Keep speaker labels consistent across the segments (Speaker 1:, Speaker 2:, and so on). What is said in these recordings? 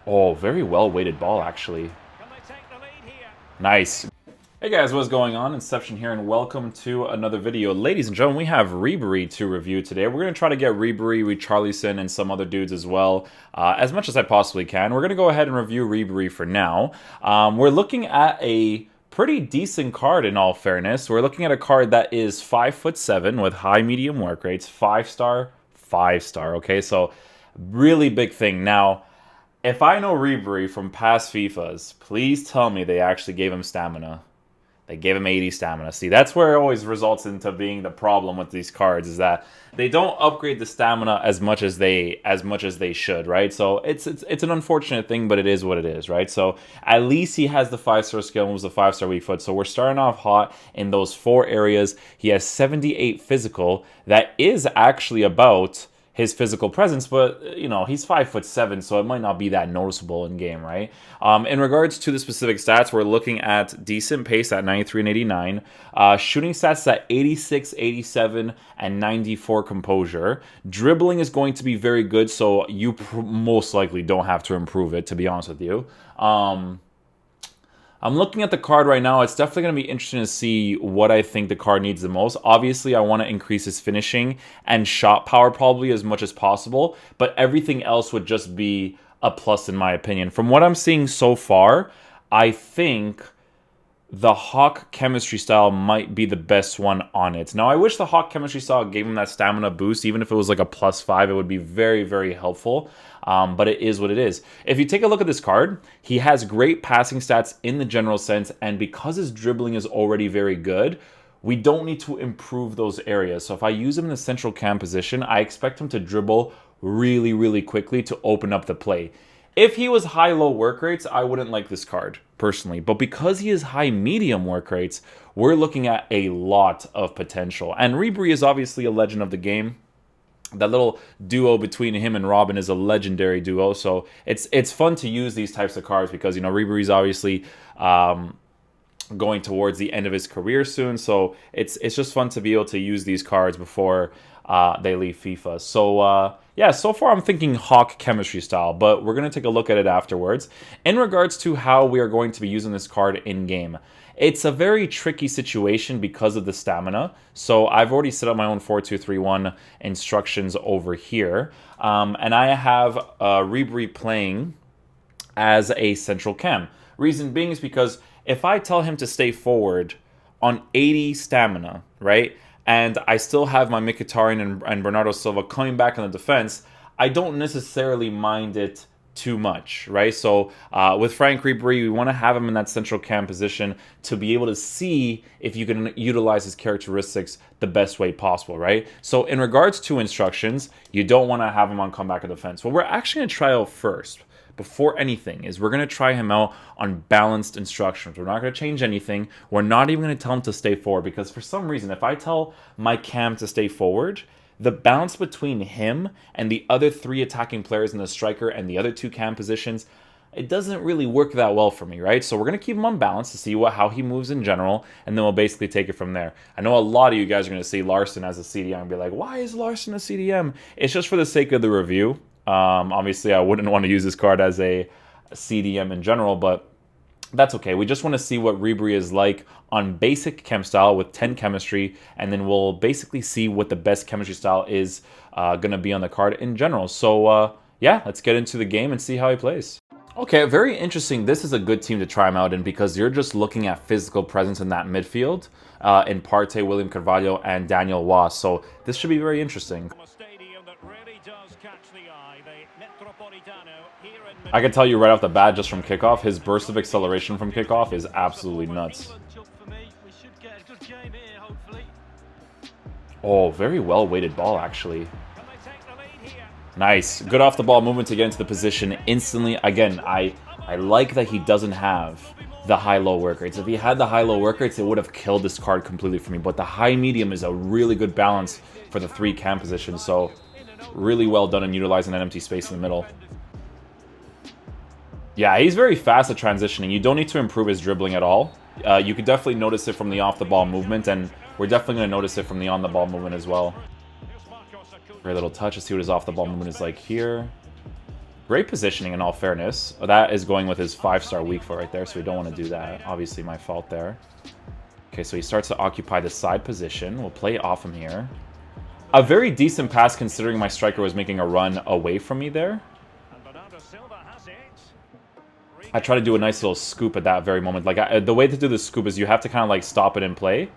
Speaker 1: Oh, very well-weighted ball, actually. Nice. Hey guys, what's going on? Inception here, and welcome to another video. Ladies and gentlemen, we have Ribery to review today. We're going to try to get Ribery, Richarlison, and some other dudes as well, as much as I possibly can. We're going to go ahead and review Ribery for now. We're looking at a pretty decent card in all fairness. We're looking at a card that is 5'7" with high medium work rates, 5-star, 5-star, okay? So, really big thing. Now, if I know Ribery from past FIFAs, please tell me they actually gave him stamina. They gave him 80 stamina. See, that's where it always results into being the problem with these cards, is that they don't upgrade the stamina as much as they should, right? So it's an unfortunate thing, but it is what it is, right? So at least he has the 5-star skill moves, the 5-star weak foot. So we're starting off hot in those 4 areas. He has 78 physical. That is actually about his physical presence, but you know, he's 5'7", so it might not be that noticeable in game, right? In regards to the specific stats, we're looking at decent pace at 93 and 89, shooting stats at 86, 87, and 94 composure. Dribbling is going to be very good, so you most likely don't have to improve it, to be honest with you. I'm looking at the card right now. It's definitely going to be interesting to see what I think the card needs the most. Obviously, I want to increase his finishing and shot power probably as much as possible, but everything else would just be a plus in my opinion. From what I'm seeing so far, I think the Hawk chemistry style might be the best one on it. Now, I wish the Hawk chemistry style gave him that stamina boost. Even if it was like a +5, it would be very, very helpful. But it is what it is. If you take a look at this card, he has great passing stats in the general sense, and because his dribbling is already very good, we don't need to improve those areas. So if I use him in the central cam position, I expect him to dribble really, really quickly to open up the play. If he was high-low work rates, I wouldn't like this card, personally. But because he is high-medium work rates, we're looking at a lot of potential. And Ribery is obviously a legend of the game. That little duo between him and Robin is a legendary duo. So it's fun to use these types of cards because, you know, Ribery's obviously going towards the end of his career soon. So it's just fun to be able to use these cards before they leave FIFA. So, yeah, so far I'm thinking Hawk chemistry style, but we're going to take a look at it afterwards. In regards to how we are going to be using this card in-game, it's a very tricky situation because of the stamina. So I've already set up my own 4-2-3-1 instructions over here. And I have Ribery playing as a central cam. Reason being is because if I tell him to stay forward on 80 stamina, right, and I still have my Mkhitaryan and Bernardo Silva coming back on the defense, I don't necessarily mind it too much, right? So with Frank Ribery, we want to have him in that central cam position to be able to see if you can utilize his characteristics the best way possible, right? So in regards to instructions, you don't want to have him on comeback of defense. What we're actually going to try out first, before anything, is we're going to try him out on balanced instructions. We're not going to change anything. We're not even going to tell him to stay forward, because for some reason, if I tell my cam to stay forward, the balance between him and the other 3 attacking players in the striker and the other 2 cam positions, it doesn't really work that well for me, right? So we're going to keep him on balance to see how he moves in general, and then we'll basically take it from there. I know a lot of you guys are going to see Larson as a CDM and be like, why is Larson a CDM? It's just for the sake of the review. Obviously, I wouldn't want to use this card as a CDM in general, but that's okay. We just want to see what Ribery is like on basic chem style with 10 chemistry, and then we'll basically see what the best chemistry style is going to be on the card in general. So, yeah, let's get into the game and see how he plays. Okay, very interesting. This is a good team to try him out in because you're just looking at physical presence in that midfield in Partey, William Carvalho, and Daniel Was. So this should be very interesting. I can tell you right off the bat, just from kickoff, his burst of acceleration from kickoff is absolutely nuts. Oh, very well-weighted ball, actually. Nice. Good off-the-ball movement to get into the position instantly. Again, I like that he doesn't have the high-low work rates. If he had the high-low work rates, it would have killed this card completely for me. But the high-medium is a really good balance for the 3 cam positions. So, really well done in utilizing that empty space in the middle. Yeah, he's very fast at transitioning. You don't need to improve his dribbling at all. You could definitely notice it from the off-the-ball movement, and we're definitely going to notice it from the on-the-ball movement as well. Great little touch. Let's see what his off-the-ball movement is like here. Great positioning in all fairness. That is going with his 5-star weak foot right there, so we don't want to do that. Obviously my fault there. Okay, so he starts to occupy the side position. We'll play off him here. A very decent pass considering my striker was making a run away from me there. I try to do a nice little scoop at that very moment. Like the way to do the scoop is you have to kind of like stop it in play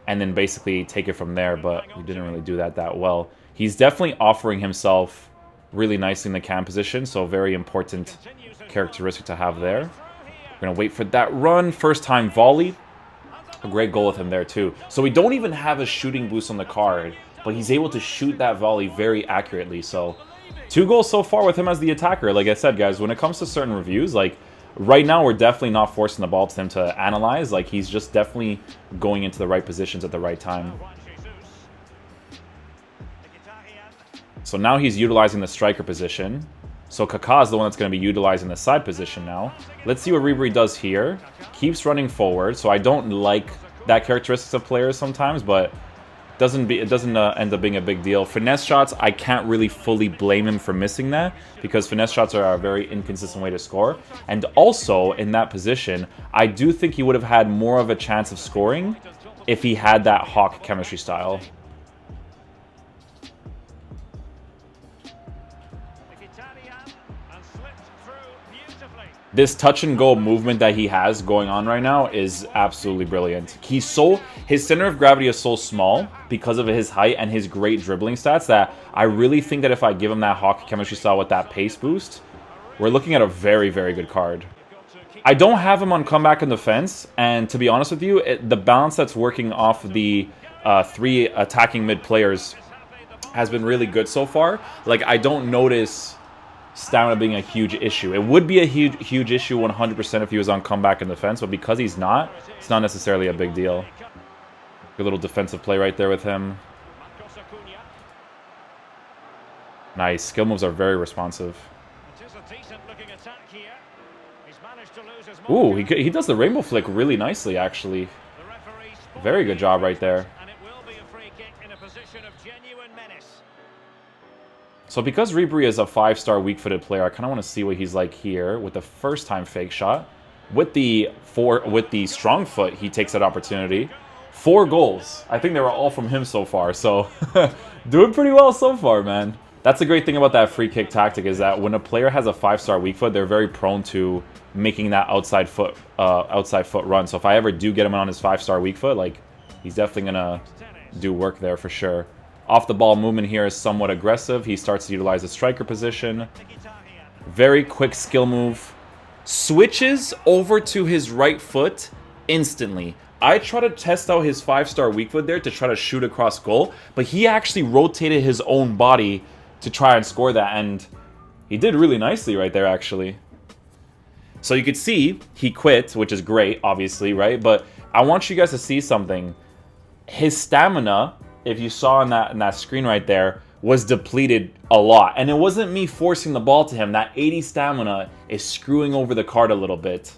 Speaker 1: and then basically take it from there, but we didn't really do that well. He's definitely offering himself really nicely in the cam position, so very important characteristic to have there. We're going to wait for that run. First time volley. A great goal with him there too. So we don't even have a shooting boost on the card, but he's able to shoot that volley very accurately. So 2 goals so far with him as the attacker. Like I said, guys, when it comes to certain reviews, like right now we're definitely not forcing the ball to him to analyze. Like he's just definitely going into the right positions at the right time. So now he's utilizing the striker position. So Kaká is the one that's going to be utilizing the side position now. Let's see what Ribery does here. Keeps running forward. So I don't like that characteristics of players sometimes, but it doesn't end up being a big deal. Finesse shots, I can't really fully blame him for missing that because finesse shots are a very inconsistent way to score. And also in that position, I do think he would have had more of a chance of scoring if he had that Hawk chemistry style. This touch and go movement that he has going on right now is absolutely brilliant. His center of gravity is so small because of his height and his great dribbling stats that I really think that if I give him that Hawk chemistry style with that pace boost, we're looking at a very, very good card. I don't have him on comeback and defense, and to be honest with you, the balance that's working off the 3 attacking mid players has been really good so far. Like, I don't notice stamina being a huge issue. It would be a huge issue 100% if he was on comeback and defense, but because he's not, it's not necessarily a big deal. Good little defensive play right there with him. Nice. Skill moves are very responsive. Ooh, he does the rainbow flick really nicely, actually. Very good job right there. So because Ribery is a 5-star weak-footed player, I kind of want to see what he's like here with the first-time fake shot. With the strong foot, he takes that opportunity. 4 goals. I think they were all from him so far, so doing pretty well so far, man. That's the great thing about that free kick tactic is that when a player has a 5-star weak foot, they're very prone to making that outside foot run. So if I ever do get him on his 5-star weak foot, like he's definitely gonna do work there for sure. Off the ball movement here is somewhat aggressive. He starts to utilize the striker position. Very quick skill move. Switches over to his right foot instantly. I try to test out his 5-star weak foot there to try to shoot across goal, but he actually rotated his own body to try and score that, and he did really nicely right there, actually. So you could see he quit, which is great, obviously, right? But I want you guys to see something. His stamina, if you saw in that screen right there, was depleted a lot. And it wasn't me forcing the ball to him. That 80 stamina is screwing over the card a little bit.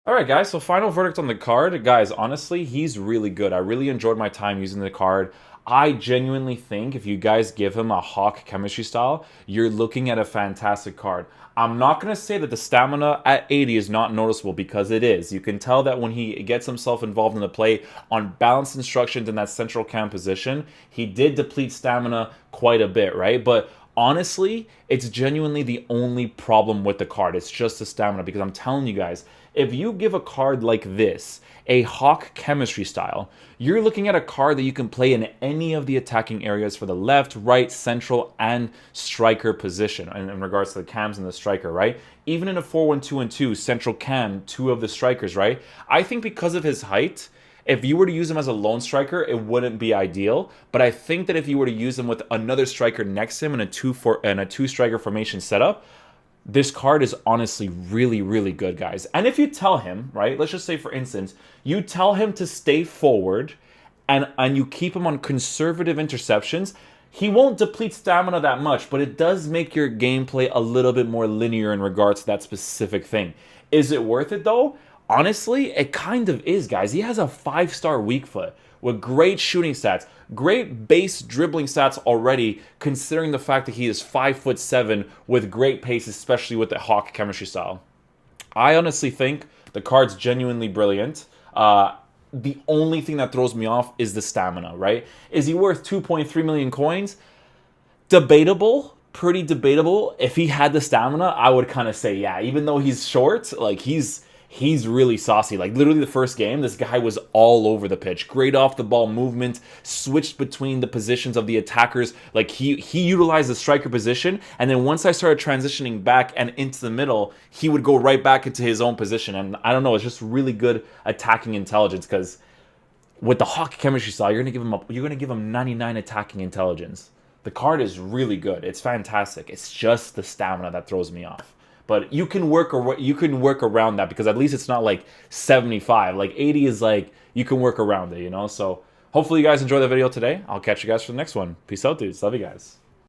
Speaker 1: Alright guys, so final verdict on the card. Guys, honestly, he's really good. I really enjoyed my time using the card. I genuinely think if you guys give him a Hawk chemistry style, you're looking at a fantastic card. I'm not going to say that the stamina at 80 is not noticeable, because it is. You can tell that when he gets himself involved in the play on balanced instructions in that central cam position, he did deplete stamina quite a bit, right? But honestly, it's genuinely the only problem with the card. It's just the stamina, because I'm telling you guys, if you give a card like this, a Hawk chemistry style, you're looking at a card that you can play in any of the attacking areas for the left, right, central, and striker position in regards to the cams and the striker, right? Even in a 4-1-2-2, central cam, 2 of the strikers, right? I think because of his height, if you were to use him as a lone striker, it wouldn't be ideal. But I think that if you were to use him with another striker next to him in a 2-striker formation setup, this card is honestly really, really good, guys. And if you tell him, right, let's just say, for instance, you tell him to stay forward and you keep him on conservative interceptions, he won't deplete stamina that much, but it does make your gameplay a little bit more linear in regards to that specific thing. Is it worth it, though? Honestly, it kind of is, guys. He has a 5-star weak foot. with great shooting stats, great base dribbling stats already, considering the fact that he is 5'7" with great pace, especially with the Hawk chemistry style. I honestly think the card's genuinely brilliant. The only thing that throws me off is the stamina, right? Is he worth 2.3 million coins? Debatable, pretty debatable. If he had the stamina, I would kind of say yeah. Even though he's short, like he's really saucy. Like literally the first game, this guy was all over the pitch. Great off the ball movement, switched between the positions of the attackers. Like he utilized the striker position, and then once I started transitioning back and into the middle, he would go right back into his own position. And I don't know, it's just really good attacking intelligence, because with the Hawk chemistry style, you're gonna give him 99 attacking intelligence. The card is really good. It's fantastic. It's just the stamina that throws me off. But you can work around that, because at least it's not like 75. Like 80 is like you can work around it, you know? So hopefully you guys enjoy the video today. I'll catch you guys for the next one. Peace out, dudes. Love you guys.